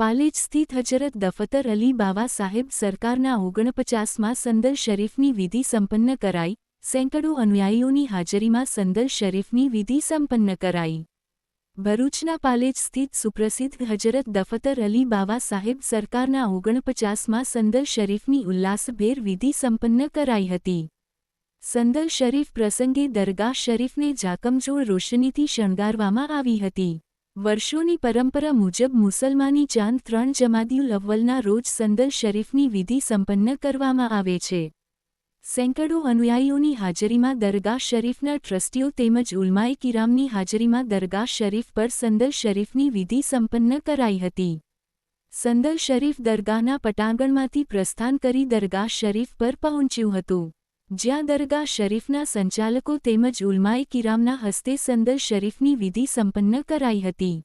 પાલેજ સ્થિત હજરત દફતર અલી બાવા સાહેબ સરકારના 49માં સંદલ શરીફની વિધિ સંપન્ન કરાઈ, સેંકડો અનુયાયીઓની હાજરીમાં સંદલ શરીફની વિધિ સંપન્ન કરાઈ. ભરૂચના પાલેજ સ્થિત સુપ્રસિદ્ધ હજરત દફતર અલી બાવા સાહેબ સરકારના 49માં સંદલ શરીફની ઉલ્લાસભેર વિધિ સંપન્ન કરાઈ હતી. સંદલ શરીફ પ્રસંગે દરગાહ શરીફને ઝાકમઝોળ રોશનીથી શણગારવામાં આવી હતી. વર્ષોની પરંપરા મુજબ મુસલમાની ચાંદ 3 જમાદિયુલ અવ્વલના રોજ સંદલ શરીફની વિધિ સંપન્ન કરવામાં આવે છે. સેંકડો અનુયાયીઓની હાજરીમાં દરગાહ શરીફના ટ્રસ્ટીઓ તેમજ ઉલમાએ કિરામની હાજરીમાં દરગાહ શરીફ પર સંદલ શરીફની વિધિ સંપન્ન કરાઈ હતી. સંદલ શરીફ દરગાહના પટાંગણમાંથી પ્રસ્થાન કરી દરગાહ શરીફ પર પહોંચ્યું હતું, જ્યાં દરગાહ શરીફના સંચાલકો તેમજ ઉલમાએ કિરામના હસ્તે સંદલ શરીફની વિધિ સંપન્ન કરાઈ હતી.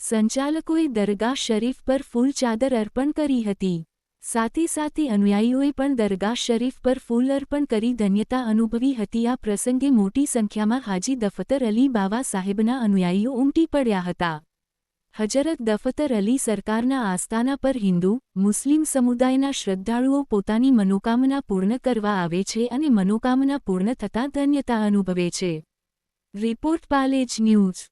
સંચાલકોએ દરગાહ શરીફ પર ફૂલ ચાદર અર્પણ કરી હતી. સાથે સાથે અનુયાયીઓએ પણ દરગાહ શરીફ પર ફૂલ અર્પણ કરી ધન્યતા અનુભવી હતી. આ પ્રસંગે મોટી સંખ્યામાં હાજી દફતર અલી બાવા સાહેબના અનુયાયીઓ ઉમટી પડ્યા હતા. હજરત દફતર અલી સરકારના આસ્થાના પર હિન્દુ, મુસ્લિમ સમુદાયના શ્રદ્ધાળુઓ પોતાની મનોકામના પૂર્ણ કરવા આવે છે અને મનોકામના પૂર્ણ થતાં ધન્યતા અનુભવે છે. Report Palej news.